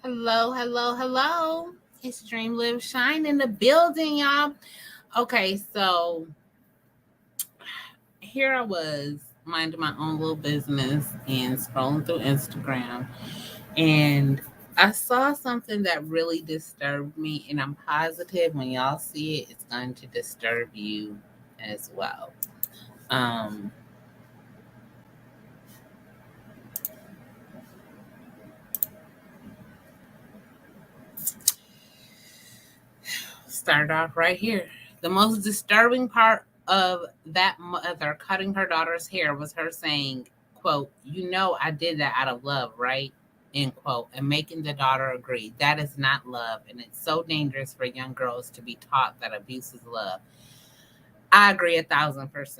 Hello, hello, hello. It's Dream Live Shine in the building, y'all. Okay, so here I was minding my own little business and scrolling through Instagram, and I saw something that really disturbed me, and I'm positive when y'all see it, it's going to disturb you as well. Um, Start off right here. The most disturbing part of that mother cutting her daughter's hair was her saying, quote, "You know I did that out of love, right?" End quote. And making the daughter agree. That is not love, and it's so dangerous for young girls to be taught that abuse is love. I agree 1,000%.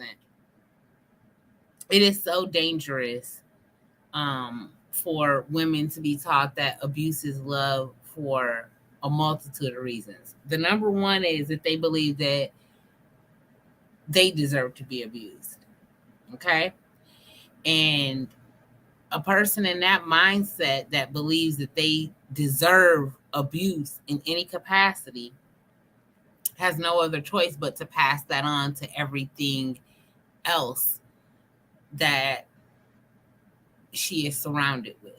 It is so dangerous for women to be taught that abuse is love for a multitude of reasons. The number one is that they believe that they deserve to be abused. Okay. And a person in that mindset that believes that they deserve abuse in any capacity has no other choice but to pass that on to everything else that she is surrounded with.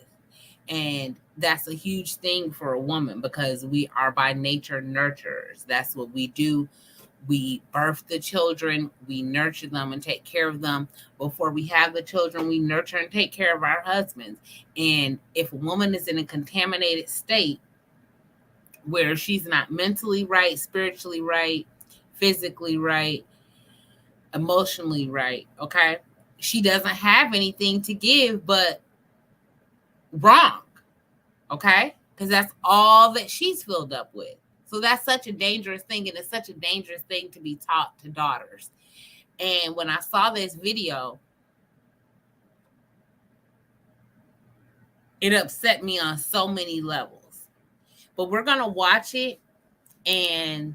And that's a huge thing for a woman because we are by nature nurturers. That's what we do. We birth the children, we nurture them and take care of them. Before we have the children, we nurture and take care of our husbands. And if a woman is in a contaminated state where she's not mentally right, spiritually right, physically right, emotionally right, okay, she doesn't have anything to give but wrong, okay, because that's all that she's filled up with. So that's such a dangerous thing, and it's such a dangerous thing to be taught to daughters. And when I saw this video, it upset me on so many levels. But we're going to watch it, and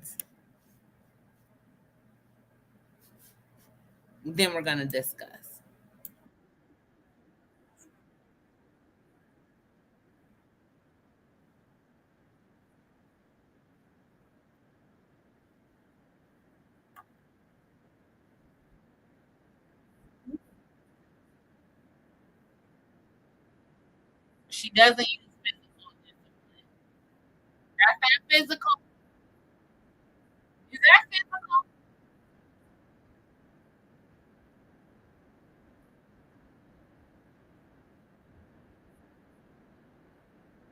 then we're going to discuss. She doesn't use physical discipline. That's that physical. Is that physical?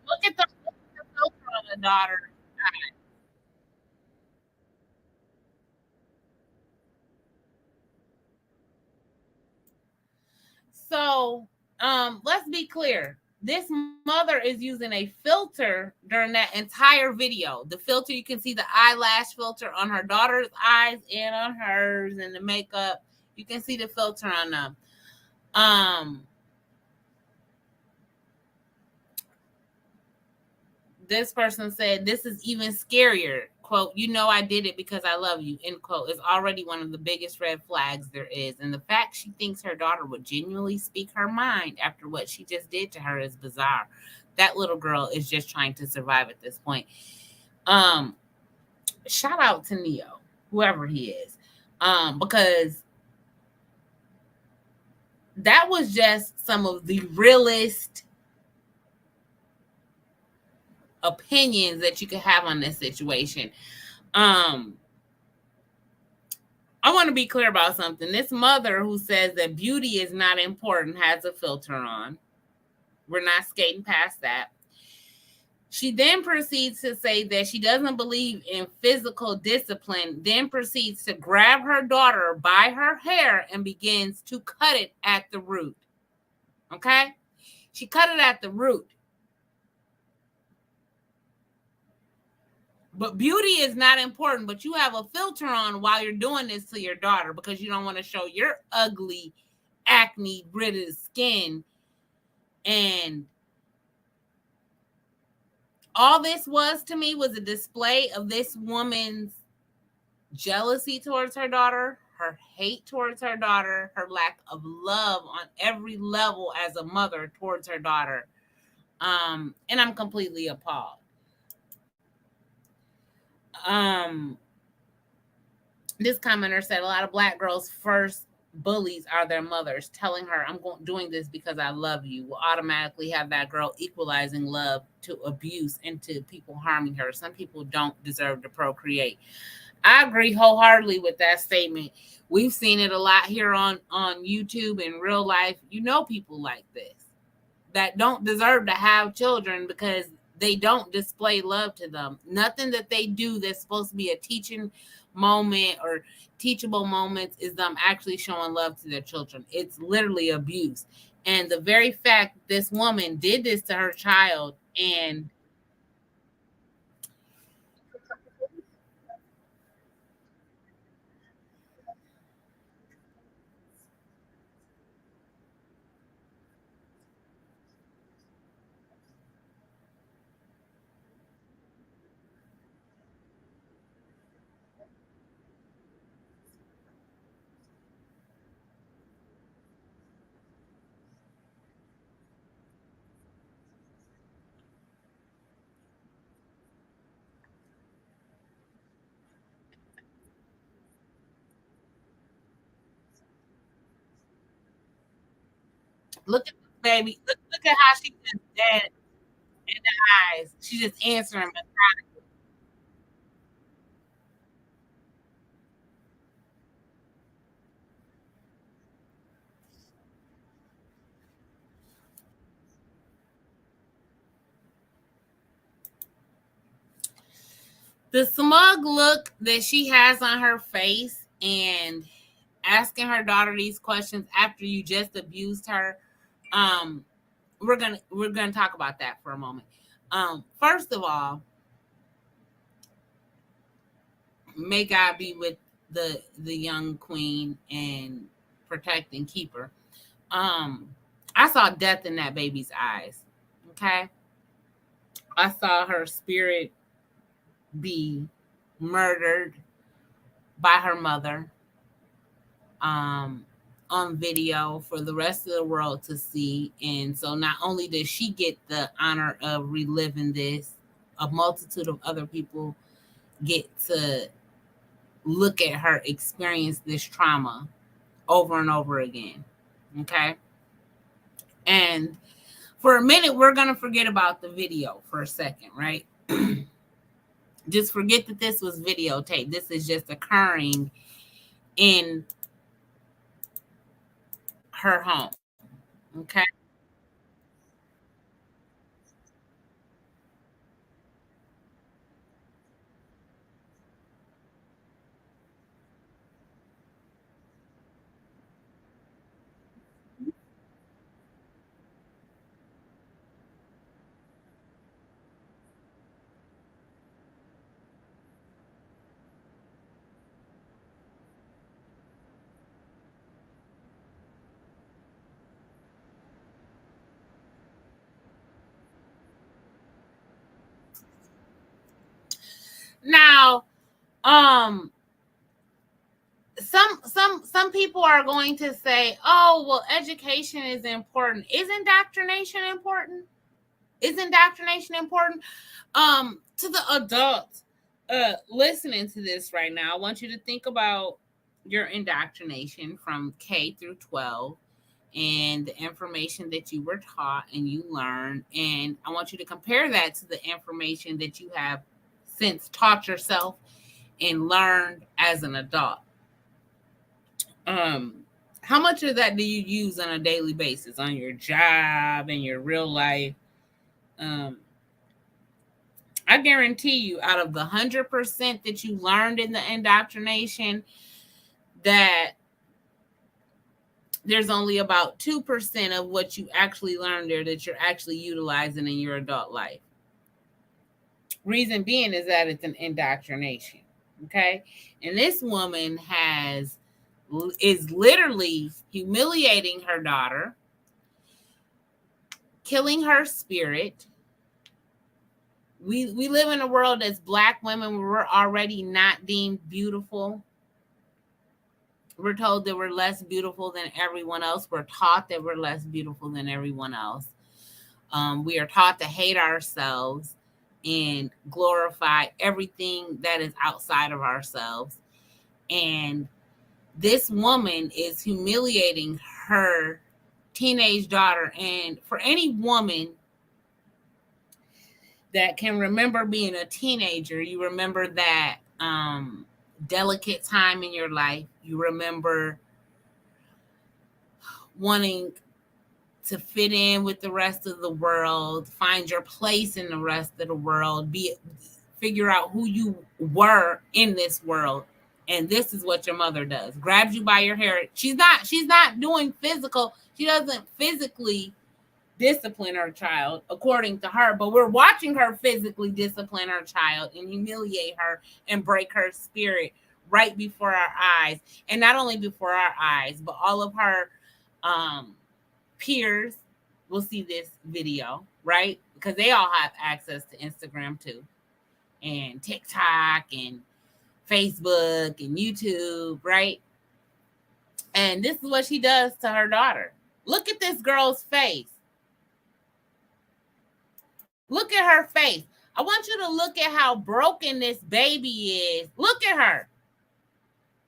Look at the filter on the daughter. So, let's be clear. This mother is using a filter during that entire video. The filter, you can see the eyelash filter on her daughter's eyes and on hers, and the makeup. You can see the filter on them. Um, this person said, "This is even scarier." Quote, "You know I did it because I love you." End quote. Is already one of the biggest red flags there is. And the fact she thinks her daughter would genuinely speak her mind after what she just did to her is bizarre. That little girl is just trying to survive at this point. Um, Shout out to Neo, whoever he is. Because that was just some of the realest opinions that you could have on this situation. Um, I want to be clear about something. This mother who says that beauty is not important has a filter on. We're not skating past that. She then proceeds to say that she doesn't believe in physical discipline, then proceeds to grab her daughter by her hair and begins to cut it at the root. Okay? She cut it at the root. But beauty is not important, but you have a filter on while you're doing this to your daughter because you don't want to show your ugly, acne ridden skin. And all this was to me was a display of this woman's jealousy towards her daughter, her hate towards her daughter, her lack of love on every level as a mother towards her daughter. And I'm completely appalled. Um, this commenter said a lot of Black girls' first bullies are their mothers, telling her, I'm doing this because I love you, will automatically have that girl equalizing love to abuse and to people harming her. Some people don't deserve to procreate. I agree wholeheartedly with that statement. We've seen it a lot here on YouTube in real life. You know, people like this that don't deserve to have children because they don't display love to them. Nothing that they do that's supposed to be a teaching moment or teachable moments is them actually showing love to their children. It's literally abuse. And the very fact this woman did this to her child, and look at this baby. Look at how she just dead in the eyes. She just answering. The smug look that she has on her face and asking her daughter these questions after you just abused her. Um, we're gonna talk about that for a moment. First of all, may God be with the young queen and protect and keep her. I saw death in that baby's eyes. Okay, I saw her spirit be murdered by her mother, um, on video for the rest of the world to see. And so not only does she get the honor of reliving this, a multitude of other people get to look at her experience this trauma over and over again. Okay. And for a minute, we're going to forget about the video for a second, right? Just forget that this was videotaped. This is just occurring in her home. Okay. Now, um, some people are going to say, "Oh, well, education is important. Is indoctrination important? Is indoctrination important?" To the adults listening to this right now, I want you to think about your indoctrination from K through 12 and the information that you were taught and you learned, and I want you to compare that to the information that you have since taught yourself and learned as an adult. um how much of that do you use on a daily basis on your job and your real life? um I guarantee you, out of the 100% that you learned in the indoctrination, that there's only about 2% of what you actually learned there that you're actually utilizing in your adult life. Reason being is that it's an indoctrination. Okay. And this woman is literally humiliating her daughter, killing her spirit. We live in a world that's Black women where we're already not deemed beautiful. We're told that we're less beautiful than everyone else. We're taught that we're less beautiful than everyone else. We are taught to hate ourselves and glorify everything that is outside of ourselves. And this woman is humiliating her teenage daughter. And for any woman that can remember being a teenager, you remember that delicate time in your life. You remember wanting to fit in with the rest of the world, find your place in the rest of the world, figure out who you were in this world. And this is what your mother does. Grabs you by your hair. She's not doing physical. She doesn't physically discipline her child, according to her, but we're watching her physically discipline her child and humiliate her and break her spirit right before our eyes. And not only before our eyes, but all of her peers will see this video, right? Because they all have access to Instagram too, and TikTok and Facebook and YouTube, right? And this is what she does to her daughter. Look at this girl's face. Look at her face. I want you to look at how broken this baby is. Look at her.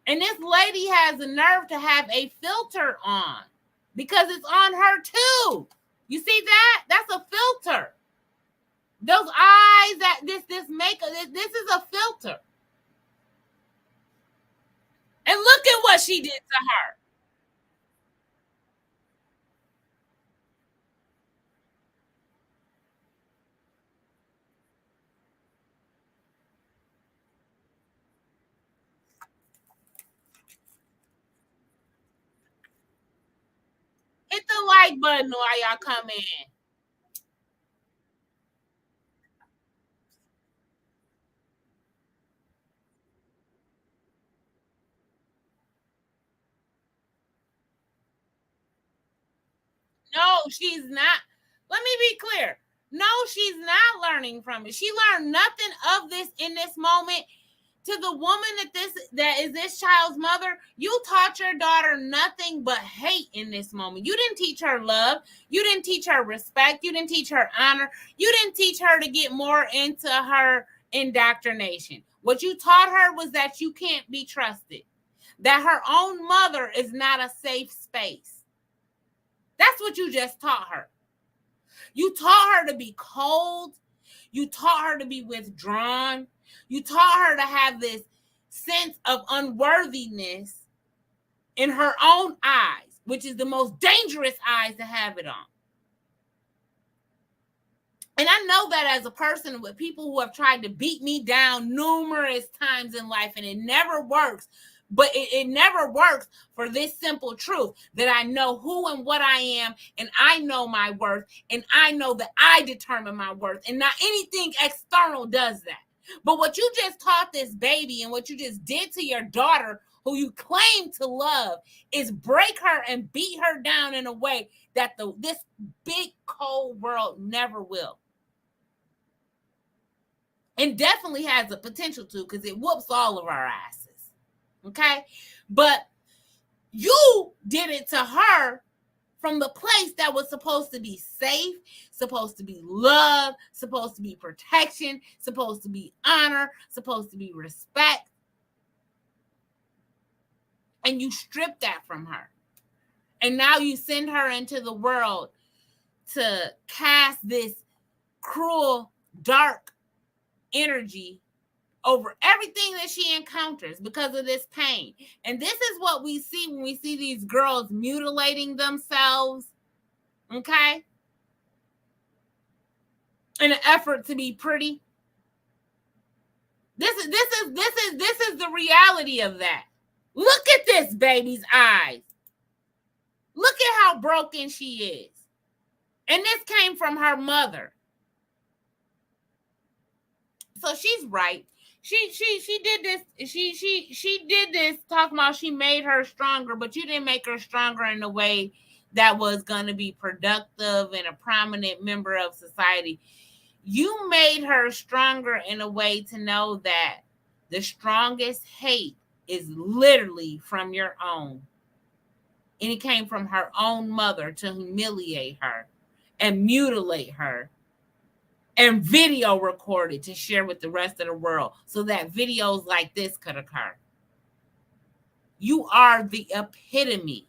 And this lady has the nerve to have a filter on because it's on her too. You see that? That's a filter. Those eyes, this makeup, this is a filter. And look at what she did to her. Hit the like button while y'all come in. No, she's not. Let me be clear. No, she's not learning from it. She learned nothing of this in this moment. To the woman that is this child's mother, you taught your daughter nothing but hate in this moment. You didn't teach her love. You didn't teach her respect. You didn't teach her honor. You didn't teach her to get more into her indoctrination. What you taught her was that you can't be trusted, that her own mother is not a safe space. That's what you just taught her. You taught her to be cold. You taught her to be withdrawn. You taught her to have this sense of unworthiness in her own eyes, which is the most dangerous eyes to have it on. And I know that as a person with people who have tried to beat me down numerous times in life, and it never works. But it never works for this simple truth that I know who and what I am, and I know my worth, and I know that I determine my worth, and not anything external does that. But what you just taught this baby and what you just did to your daughter, who you claim to love, is break her and beat her down in a way that this big cold world never will. And definitely has the potential to, because it whoops all of our asses. Okay? But you did it to her from the place that was supposed to be safe, supposed to be love, supposed to be protection, supposed to be honor, supposed to be respect. And you stripped that from her. And now you send her into the world to cast this cruel, dark energy over everything that she encounters because of this pain. And this is what we see when we see these girls mutilating themselves, okay, in an effort to be pretty. This is the reality of that. Look at this baby's eyes. Look at how broken she is. And this came from her mother. So she's right. She did this. She did this talking about she made her stronger, but you didn't make her stronger in a way that was going to be productive and a prominent member of society. You made her stronger in a way to know that the strongest hate is literally from your own. And it came from her own mother to humiliate her and mutilate her and video record it to share with the rest of the world so that videos like this could occur. You are the epitome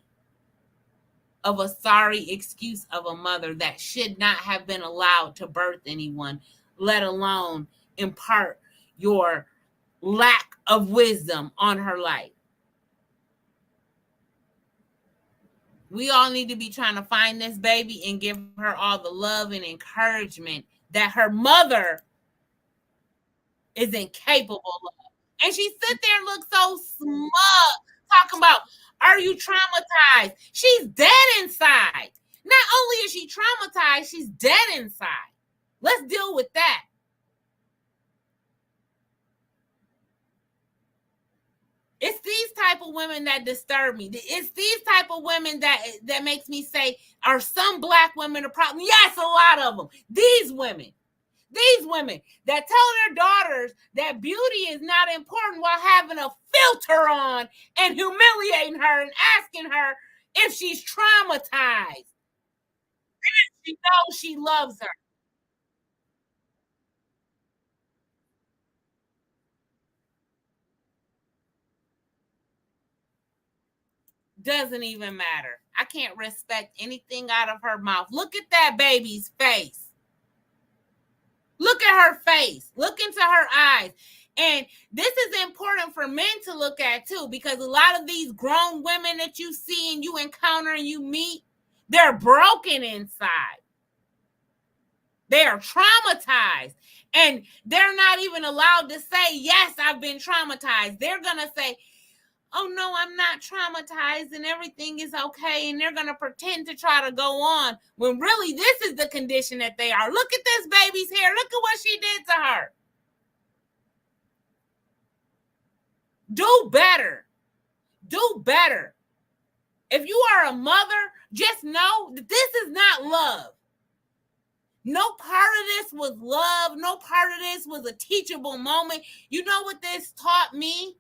of a sorry excuse of a mother that should not have been allowed to birth anyone, let alone impart your lack of wisdom on her life. We all need to be trying to find this baby and give her all the love and encouragement that her mother is incapable of. And she sit there and look so smug, talking about, are you traumatized? She's dead inside. Not only is she traumatized, she's dead inside. Let's deal with that. It's these type of women that disturb me. It's these type of women that makes me say, are some Black women a problem? Yes, a lot of them. These women that tell their daughters that beauty is not important while having a filter on and humiliating her and asking her if she's traumatized. And she knows she loves her. Doesn't even matter. I can't respect anything out of her mouth. Look at that baby's face. Look at her face. Look into her eyes. And this is important for men to look at too, because a lot of these grown women that you see and you encounter and you meet, they're broken inside. They are traumatized. And they're not even allowed to say, yes, I've been traumatized. They're going to say, oh, no, I'm not traumatized and everything is okay. And they're going to pretend to try to go on when really this is the condition that they are. Look at this baby's hair. Look at what she did to her. Do better. Do better. If you are a mother, just know that this is not love. No part of this was love. No part of this was a teachable moment. You know what this taught me?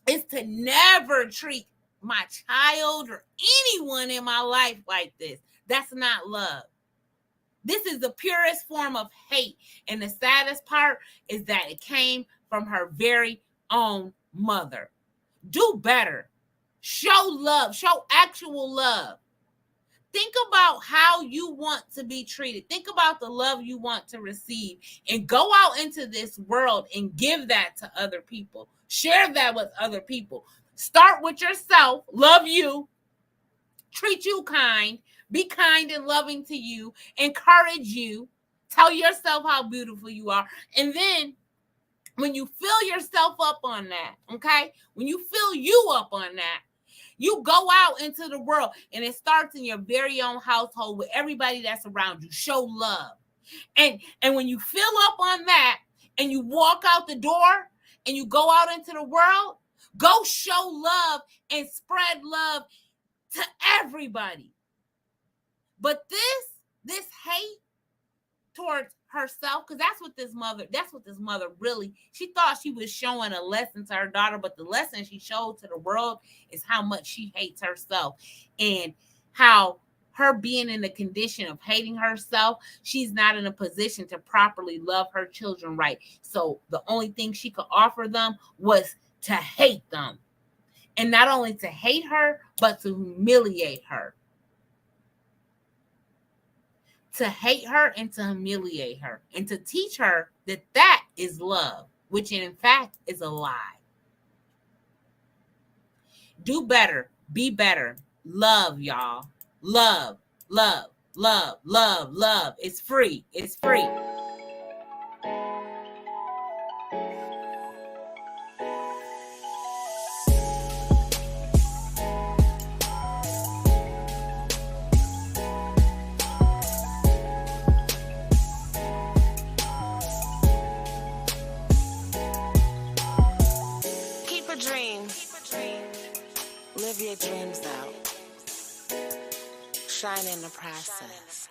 Is to never treat my child or anyone in my life like this. That's not love. This is the purest form of hate. And the saddest part is that it came from her very own mother. Do better. Show love. Show actual love. Think about how you want to be treated. Think about the love you want to receive and go out into this world and give that to other people. Share that with other people. Start with yourself. Love you. Treat you kind. Be kind and loving to you. Encourage you. Tell yourself how beautiful you are. And then when you fill yourself up on that, okay? When you fill you up on that, you go out into the world, and it starts in your very own household with everybody that's around you. Show love. And when you fill up on that and you walk out the door and you go out into the world, go show love and spread love to everybody. But this hate towards herself, because that's what this mother really, she thought she was showing a lesson to her daughter, but the lesson she showed to the world is how much she hates herself and how her being in the condition of hating herself, she's not in a position to properly love her children right. So the only thing she could offer them was to hate them. And not only to hate her, but to humiliate her. To hate her and to humiliate her and to teach her that that is love, which in fact is a lie. Do better. Be better. Love, y'all. Love, love, love, love, love. It's free. It's free. Live your dreams out. Shine in the process.